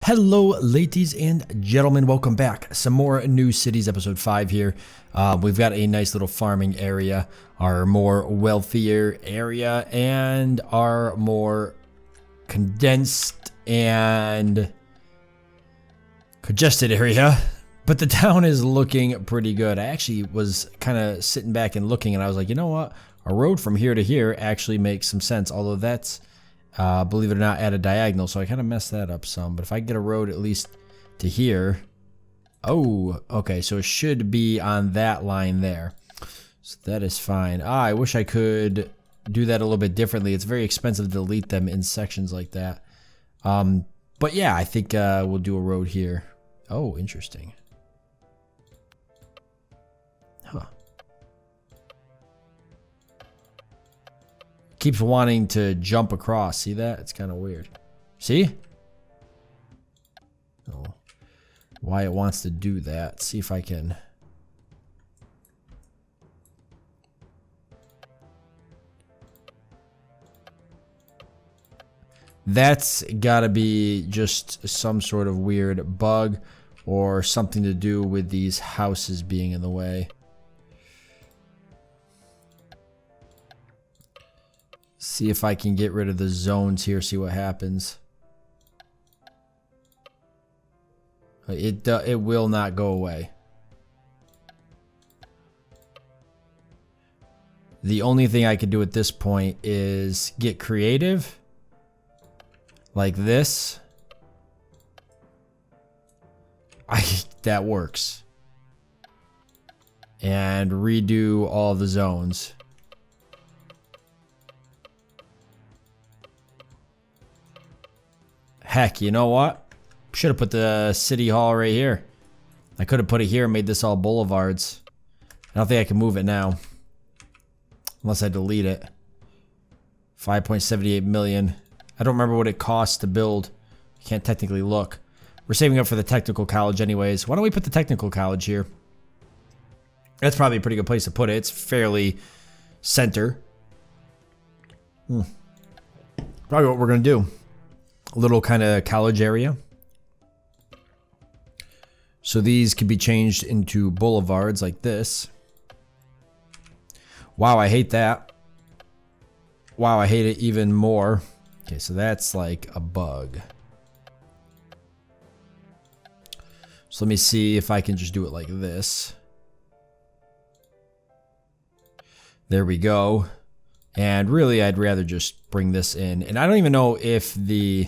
Hello, ladies and gentlemen. Welcome back. Some more New Cities, episode 5 here. We've got a nice little farming area, our more wealthier area, and our more condensed and congested area. But the town is looking pretty good. I actually was kind of sitting back and looking, and I was like, you know what? A road from here to here actually makes some sense, although that's believe it or not, at a diagonal, so I kind of messed that up some. But if I get a road at least to here, oh, okay, so it should be on that line there. So that is fine. I wish I could do that a little bit differently. It's very expensive to delete them in sections like that. But yeah, I think we'll do a road here. Oh, interesting. Huh. Keeps wanting to jump across. See that? It's kind of weird. See? Oh, why it wants to do that. See if I can. That's gotta be just some sort of weird bug or something to do with these houses being in the way. See if I can get rid of the zones here, see what happens. It will not go away. The only thing I could do at this point is get creative. Like this. That works. And redo all the zones. Heck, you know what? Should have put the city hall right here. I could have put it here and made this all boulevards. I don't think I can move it now. Unless I delete it. 5.78 million. I don't remember what it costs to build. Can't technically look. We're saving up for the technical college anyways. Why don't we put the technical college here? That's probably a pretty good place to put it. It's fairly center. Probably what we're going to do. A little kind of college area. So these could be changed into boulevards like this. Wow, I hate that. Wow, I hate it even more. Okay, so that's like a bug. So let me see if I can just do it like this. There we go. And really, I'd rather just bring this in. And I don't even know if the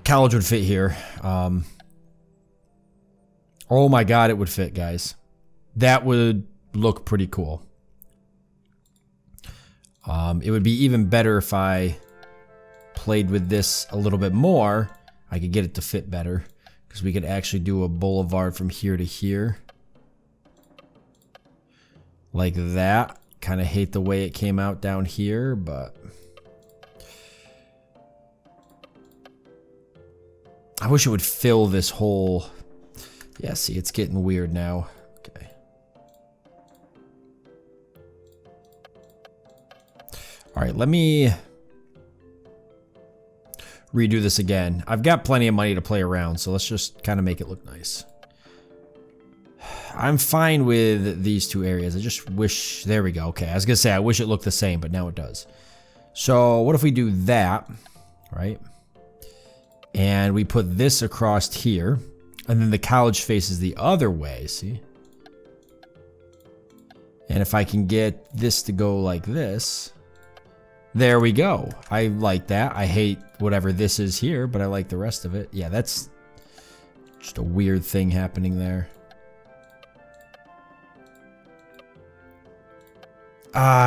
college would fit here. Oh my god, it would fit, guys. That would look pretty cool. It would be even better if I played with this a little bit more. I could get it to fit better. Because we could actually do a boulevard from here to here. Like that. Kind of hate the way it came out down here, but I wish it would fill this whole... Yeah, see, it's getting weird now. Okay. Alright, let me redo this again. I've got plenty of money to play around, so let's just kind of make it look nice. I'm fine with these two areas. I just wish... There we go. Okay, I was going to say, I wish it looked the same, but now it does. So, what if we do that, right? And we put this across here. And then the college faces the other way, see? And if I can get this to go like this... There we go. I like that. I hate whatever this is here, but I like the rest of it. Yeah, that's just a weird thing happening there.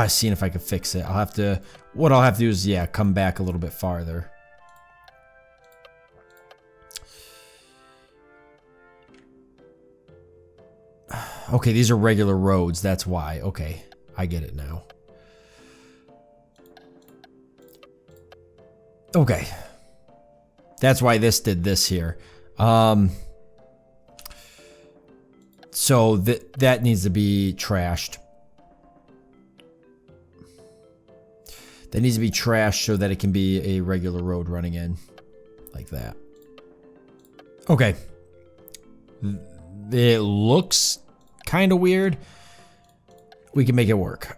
Seeing if I can fix it. I'll have to... What I'll have to do is, yeah, come back a little bit farther. Okay, these are regular roads. That's why. Okay, I get it now. Okay. That's why this did this here. So that needs to be trashed. That needs to be trashed so that it can be a regular road running in. Like that. Okay. It looks kind of weird. We can make it work.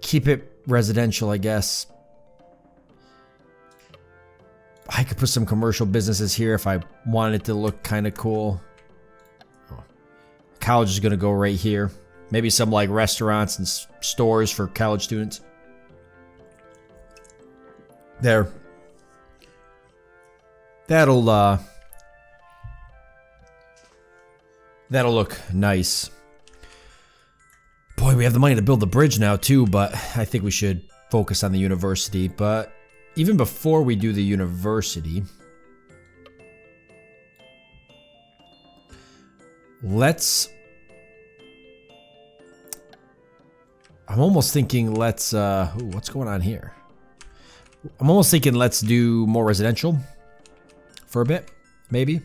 Keep it residential, I guess. I could put some commercial businesses here if I wanted it to look kind of cool. Oh. College is going to go right here. Maybe some like restaurants and stores for college students. There. That'll look nice. Boy, we have the money to build the bridge now too, but I think we should focus on the university. But even before we do the university, I'm almost thinking let's what's going on here? I'm almost thinking let's do more residential for a bit, maybe.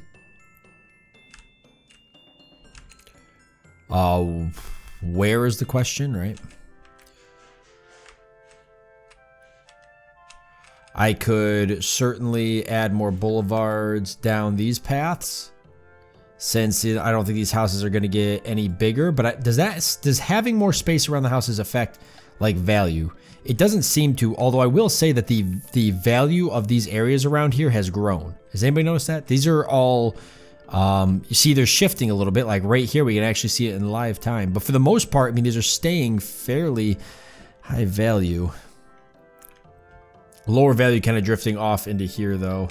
Where is the question, right? I could certainly add more boulevards down these paths, since I don't think these houses are going to get any bigger. But does having more space around the houses affect like value? It doesn't seem to, although I will say that the value of these areas around here has grown. Has anybody noticed that? These are all, you see they're shifting a little bit. Like right here, we can actually see it in live time. But for the most part, I mean, these are staying fairly high value. Lower value kind of drifting off into here though.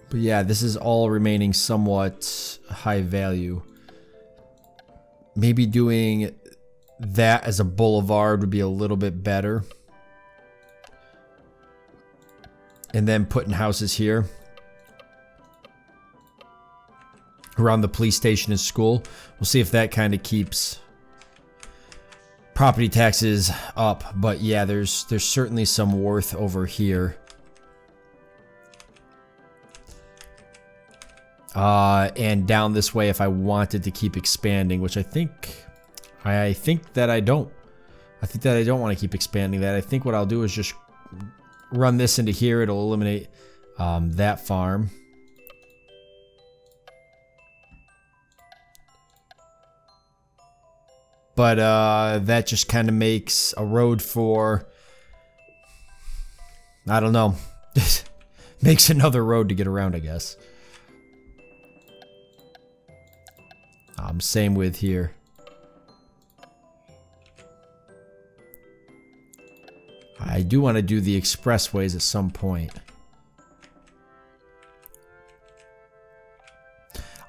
But yeah, this is all remaining somewhat high value. Maybe doing that as a boulevard would be a little bit better. And then putting houses here around the police station and school. We'll see if that kind of keeps property taxes up. But yeah, there's certainly some worth over here. And down this way if I wanted to keep expanding, which I think that I don't. I think that I don't want to keep expanding that. I think what I'll do is just run this into here. It'll eliminate that farm. But that just kind of makes a road for, I don't know, makes another road to get around, I guess. Same with here. I do want to do the expressways at some point.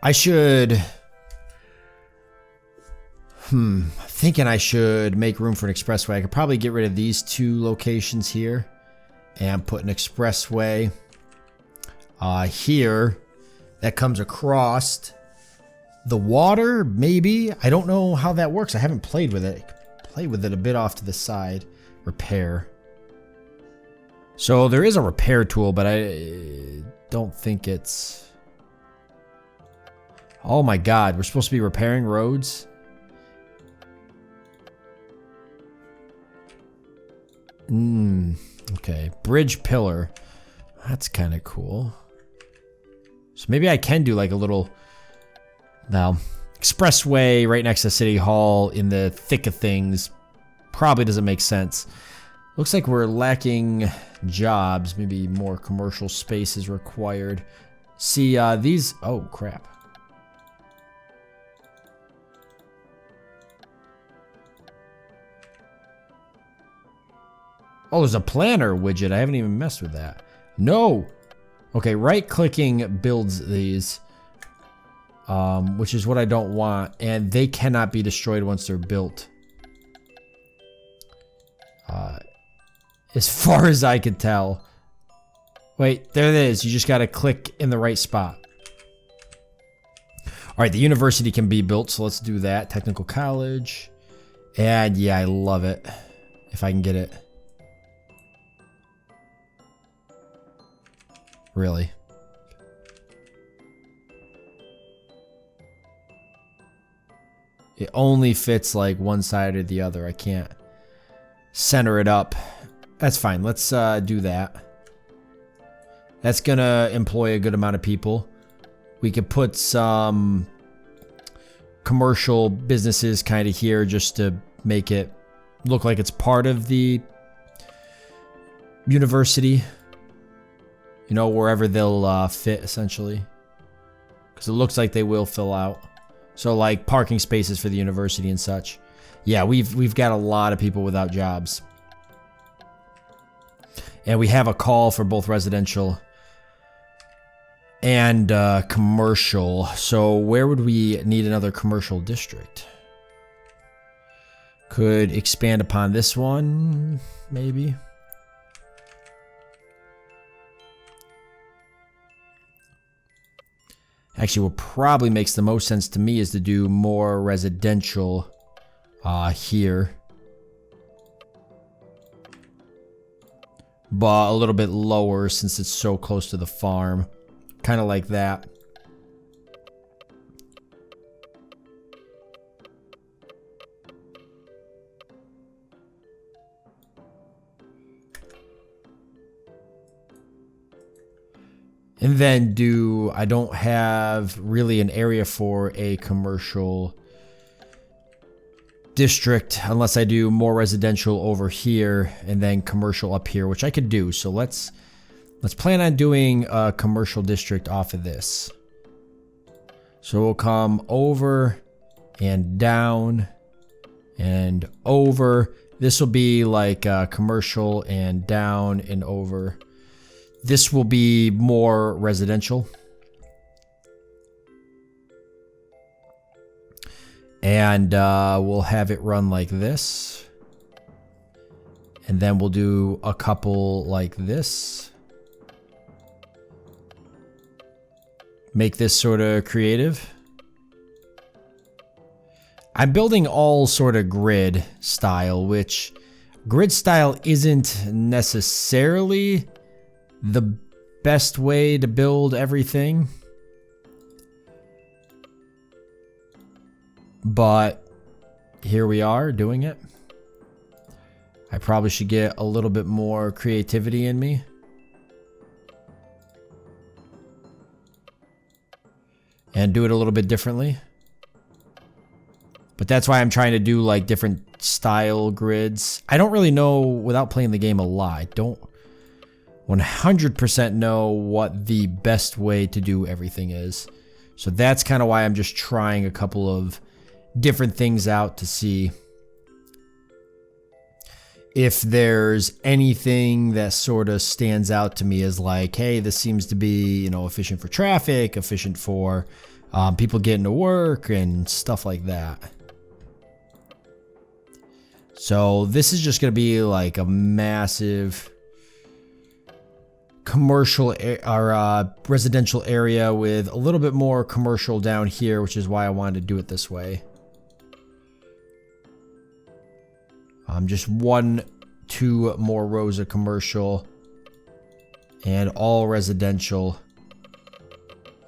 I should... thinking I should make room for an expressway. I could probably get rid of these two locations here and put an expressway here that comes across the water, maybe. I don't know how that works. I haven't played with it. Played with it a bit off to the side. Repair. So there is a repair tool, but I don't think it's... Oh my god, we're supposed to be repairing roads? Okay. Bridge pillar. That's kind of cool. So maybe I can do like a little... Now, expressway right next to City Hall in the thick of things probably doesn't make sense. Looks like we're lacking jobs. Maybe more commercial space is required. See, these... Oh, crap. Oh, there's a planner widget. I haven't even messed with that. No! Okay, right-clicking builds these. Which is what I don't want. And they cannot be destroyed once they're built. As far as I could tell. Wait, there it is. You just gotta click in the right spot. Alright, the university can be built, so let's do that. Technical college. And yeah, I love it. If I can get it. Really. It only fits like one side or the other. I can't center it up That's fine. Let's do that. That's gonna employ a good amount of people. We could put some commercial businesses kind of here just to make it look like it's part of the university. You know, wherever they'll fit, essentially. Because it looks like they will fill out. So, like, parking spaces for the university and such. Yeah, we've got a lot of people without jobs. And we have a call for both residential and commercial. So where would we need another commercial district? Could expand upon this one, maybe. Actually, what probably makes the most sense to me is to do more residential here. But a little bit lower since it's so close to the farm. Kind of like that. And then I don't have really an area for a commercial district unless I do more residential over here and then commercial up here, which I could do. So let's plan on doing a commercial district off of this. So we'll come over and down and over. This will be like commercial and down and over. This will be more residential. And we'll have it run like this. And then we'll do a couple like this. Make this sort of creative. I'm building all sort of grid style, which grid style isn't necessarily the best way to build everything. But here we are doing it. I probably should get a little bit more creativity in me. And do it a little bit differently. But that's why I'm trying to do like different style grids. I don't really know, without playing the game a lot, I don't 100% know what the best way to do everything is. So that's kind of why I'm just trying a couple of different things out to see if there's anything that sort of stands out to me as like, hey, this seems to be, you know, efficient for traffic, efficient for people getting to work and stuff like that. So this is just going to be like a massive commercial or residential area with a little bit more commercial down here, which is why I wanted to do it this way. Just 2 more rows of commercial and all residential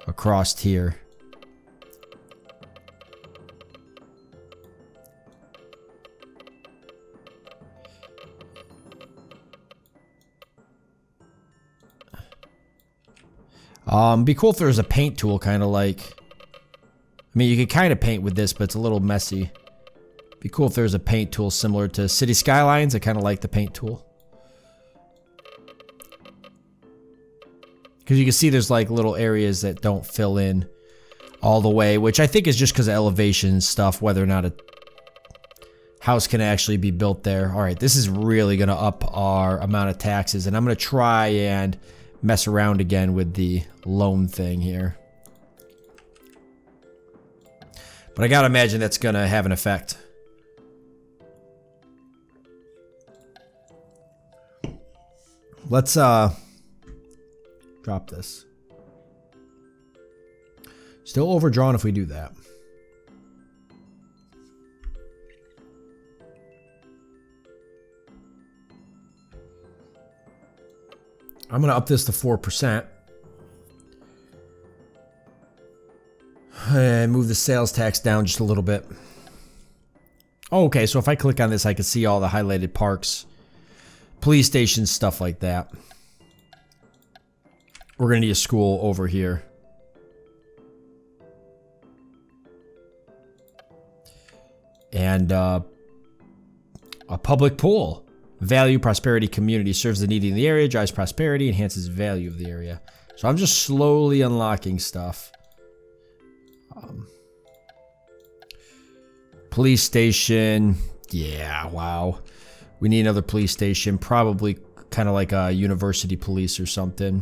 across here. Be cool if there was a paint tool, kind of like, I mean, you could kind of paint with this, but it's a little messy. Be cool if there's a paint tool similar to City Skylines. I kind of like the paint tool. Because you can see there's like little areas that don't fill in all the way, which I think is just because of elevation stuff, whether or not a house can actually be built there. All right, this is really going to up our amount of taxes, and I'm going to try and mess around again with the loan thing here. But I gotta imagine that's going to have an effect. Let's drop this. Still overdrawn if we do that. I'm gonna up this to 4%. And move the sales tax down just a little bit. Oh, okay, so if I click on this, I can see all the highlighted parks. Police stations, stuff like that. We're going to need a school over here. And a public pool. Value, prosperity, community. Serves the needy in the area, drives prosperity, enhances value of the area. So I'm just slowly unlocking stuff. Police station. Yeah, wow. We need another police station. Probably kind of like a university police or something.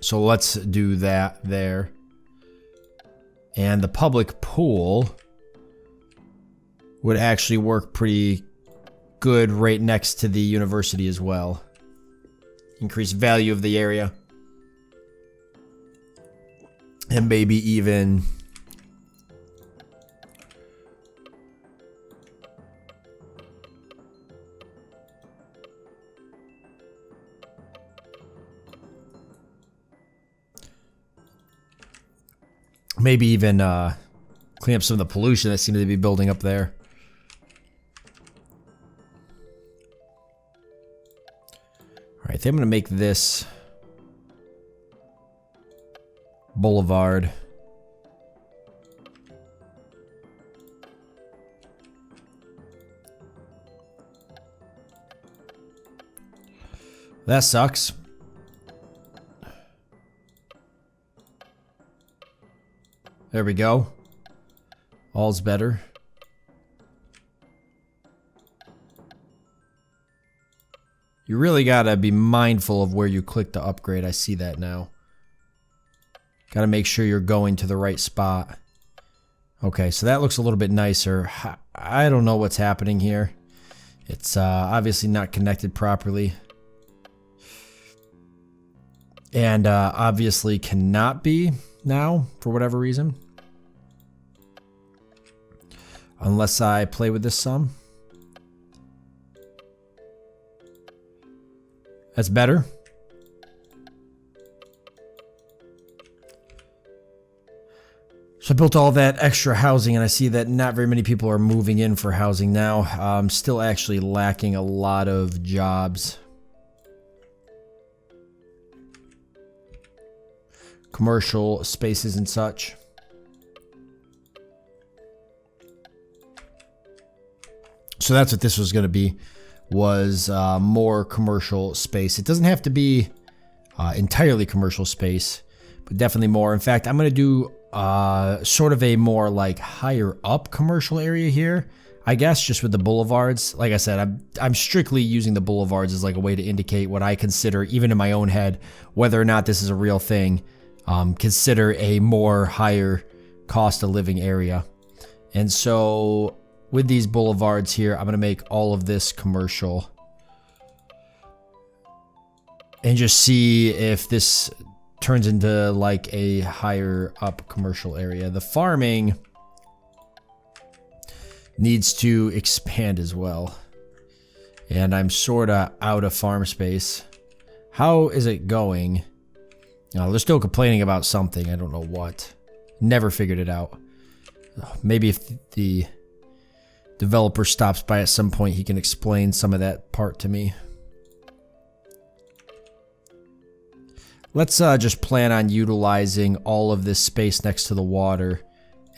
So let's do that there. And the public pool would actually work pretty good right next to the university as well. Increase value of the area. And maybe even... maybe even clean up some of the pollution that seems to be building up there. All right, I think I'm going to make this boulevard. That sucks. There we go. All's better. You really gotta be mindful of where you click to upgrade. I see that now. Gotta make sure you're going to the right spot. Okay, so that looks a little bit nicer. I don't know what's happening here. It's obviously not connected properly. And obviously cannot be now, for whatever reason. Unless I play with this some. That's better. So I built all that extra housing, and I see that not very many people are moving in for housing now. I'm still actually lacking a lot of jobs. Commercial spaces and such. So that's what this was going to be, was more commercial space. It doesn't have to be entirely commercial space, but definitely more. In fact, I'm going to do sort of a more like higher up commercial area here, I guess, just with the boulevards. Like I said, I'm strictly using the boulevards as like a way to indicate what I consider, even in my own head, whether or not this is a real thing. Consider a more higher cost of living area. And so with these boulevards here, I'm going to make all of this commercial. And just see if this turns into like a higher up commercial area. The farming needs to expand as well. And I'm sort of out of farm space. How is it going? They're still complaining about something. I don't know what. Never figured it out. Maybe if the developer stops by at some point, he can explain some of that part to me. Let's just plan on utilizing all of this space next to the water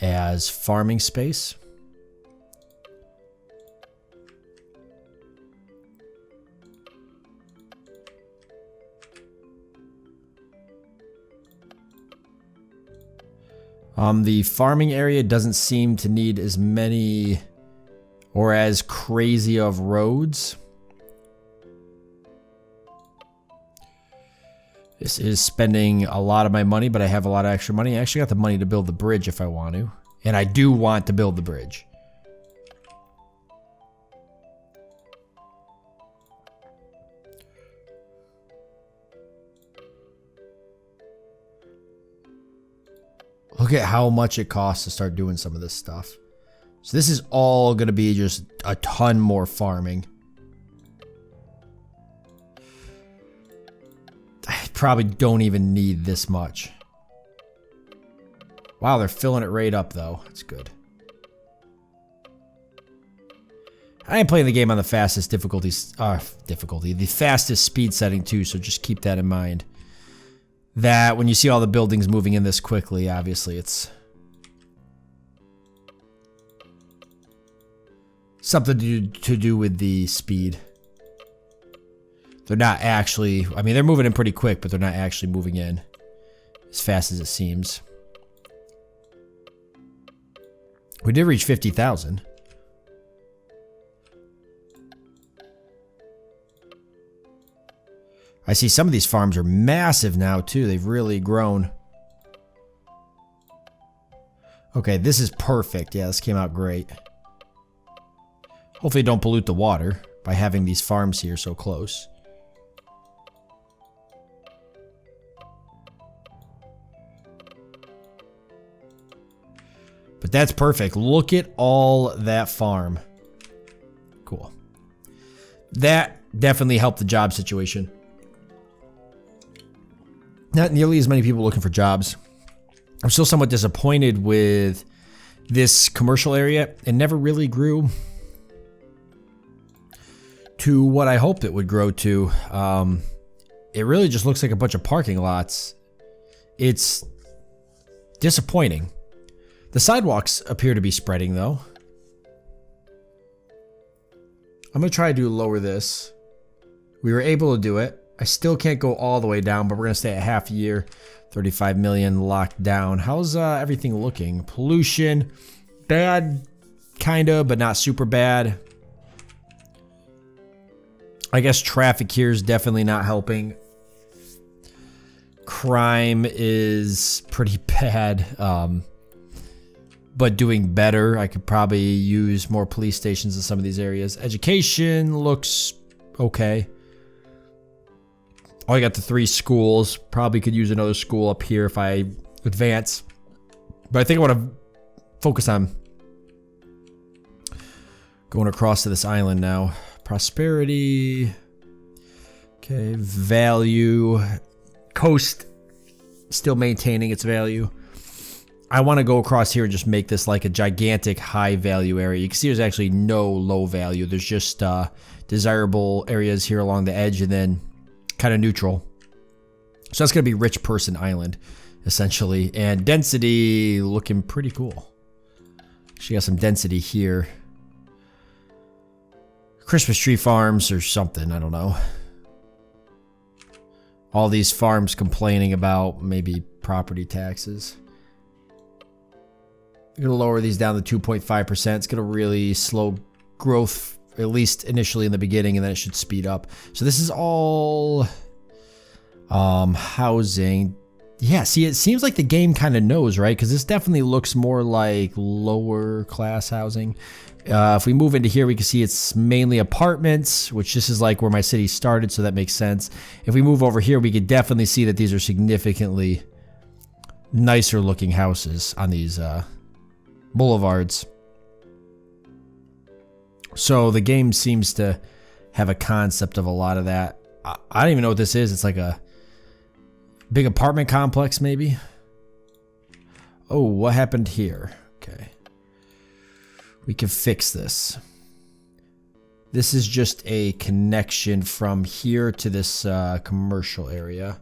as farming space. The farming area doesn't seem to need as many or as crazy of roads. This is spending a lot of my money, but I have a lot of extra money. I actually got the money to build the bridge if I want to. And I do want to build the bridge. Look at how much it costs to start doing some of this stuff. So this is all going to be just a ton more farming. I probably don't even need this much. Wow, they're filling it right up though. That's good. I am playing the game on the fastest the fastest speed setting too, so just keep that in mind. That when you see all the buildings moving in this quickly, obviously it's something to do with the speed. They're not actually, I mean, they're moving in pretty quick, but they're not actually moving in as fast as it seems. We did reach 50,000. I see some of these farms are massive now too. They've really grown. Okay, this is perfect. Yeah, this came out great. Hopefully don't pollute the water by having these farms here so close. But that's perfect. Look at all that farm. Cool. That definitely helped the job situation. Not nearly as many people looking for jobs. I'm still somewhat disappointed with this commercial area. It never really grew to what I hoped it would grow to. It really just looks like a bunch of parking lots. It's disappointing. The sidewalks appear to be spreading though. I'm gonna try to lower this. We were able to do it. I still can't go all the way down, but we're gonna stay at half a year. 35 million locked down. How's everything looking? Pollution, bad, kinda, but not super bad. I guess traffic here is definitely not helping. Crime is pretty bad, but doing better. I could probably use more police stations in some of these areas. Education looks okay. Oh, I got the 3 schools. Probably could use another school up here if I advance. But I think I want to focus on going across to this island now. Prosperity. Okay, value. Coast still maintaining its value. I want to go across here and just make this like a gigantic high value area. You can see there's actually no low value. There's just desirable areas here along the edge and then kind of neutral. So that's going to be Rich Person Island, essentially. And density looking pretty cool. She got some density here. Christmas tree farms or something, I don't know. All these farms complaining about maybe property taxes. I'm going to lower these down to 2.5%. It's going to really slow growth, at least initially in the beginning, and then it should speed up. So this is all housing. Yeah, see, it seems like the game kind of knows, right? Because this definitely looks more like lower class housing. If we move into here, we can see it's mainly apartments, which this is like where my city started, so that makes sense. If we move over here, we could definitely see that these are significantly nicer looking houses on these boulevards. So the game seems to have a concept of a lot of that. I don't even know what this is. It's like a big apartment complex, maybe. Oh, what happened here? Okay. We can fix this. This is just a connection from here to this commercial area.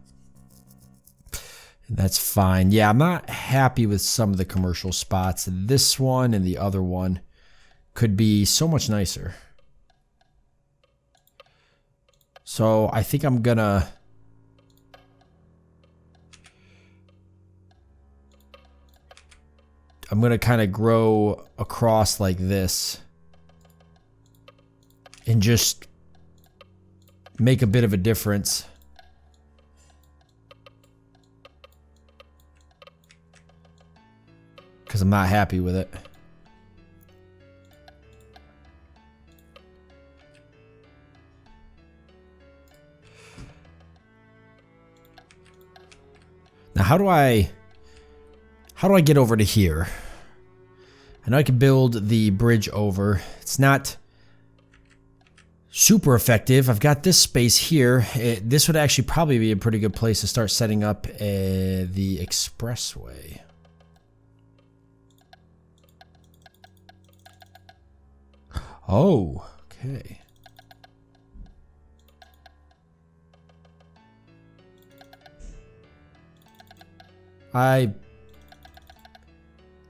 And that's fine. Yeah, I'm not happy with some of the commercial spots. This one and the other one could be so much nicer. So I think I'm gonna kind of grow across like this and just make a bit of a difference. Because I'm not happy with it. Now, how do I get over to here? I know I can build the bridge over. It's not super effective. I've got this space here. This would actually probably be a pretty good place to start setting up the expressway. Oh, Okay. I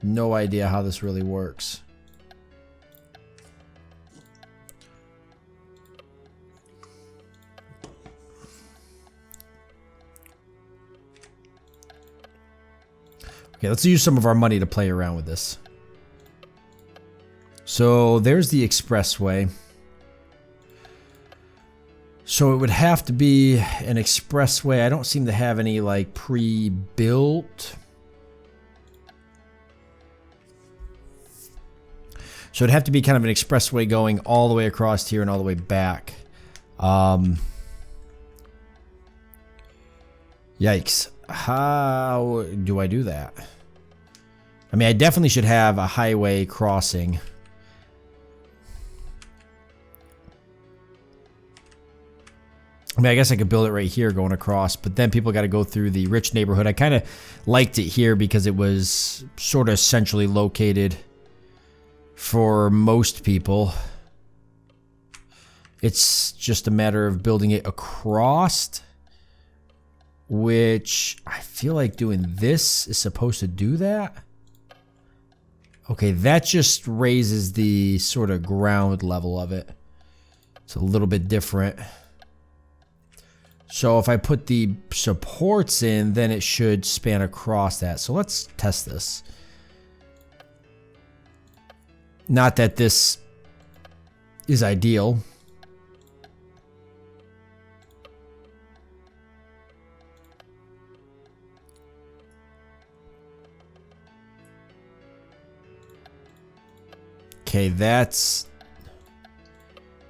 no idea how this really works. Okay, let's use some of our money to play around with this. So there's the expressway. So it would have to be an expressway. I don't seem to have any like pre-built. So it'd have to be kind of an expressway going all the way across here and all the way back. Yikes. How do I do that? I mean, I definitely should have a highway crossing. I mean, I guess I could build it right here going across, but then people got to go through the rich neighborhood. I kind of liked it here because it was sort of centrally located for most people. It's just a matter of building it across, which I feel like doing this is supposed to do that. Okay, that just raises the sort of ground level of it. It's a little bit different. So if I put the supports in, then it should span across that. So let's test this. Not that this is ideal. Okay, that's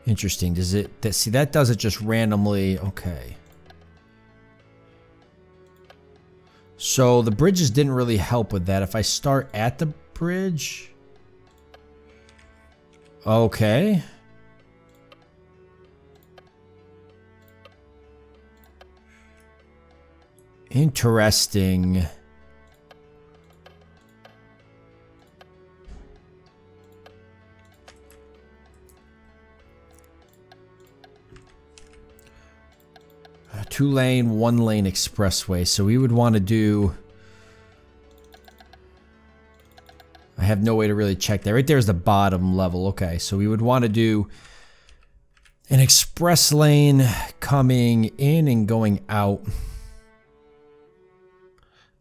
interesting. Does it, see, that does it just randomly. Okay. So the bridges didn't really help with that. If I start at the bridge. Okay. Interesting. A 2-lane, 1-lane expressway. So we would want to do... I have no way to really check that. Right there is the bottom level. Okay, so we would want to do an express lane coming in and going out.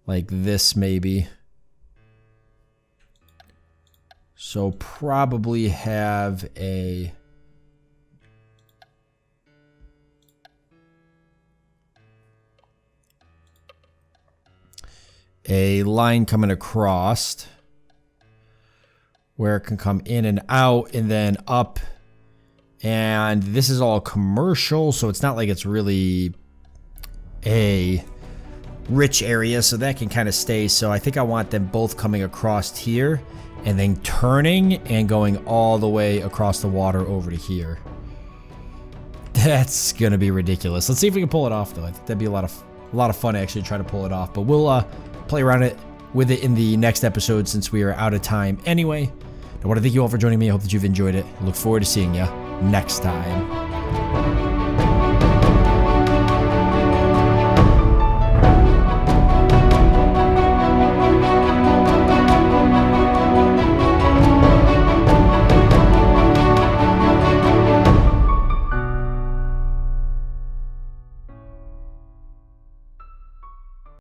Like this, maybe. So probably have a... line coming across where it can come in and out and then up. And this is all commercial, so it's not like it's really a rich area, so that can kind of stay. So I think I want them both coming across here and then turning and going all the way across the water over to here. That's gonna be ridiculous. Let's see if we can pull it off, though. I think that'd be a lot of fun actually to try to pull it off. But we'll play around with it in the next episode since we are out of time anyway. I want to thank you all for joining me. I hope that you've enjoyed it. I look forward to seeing you next time.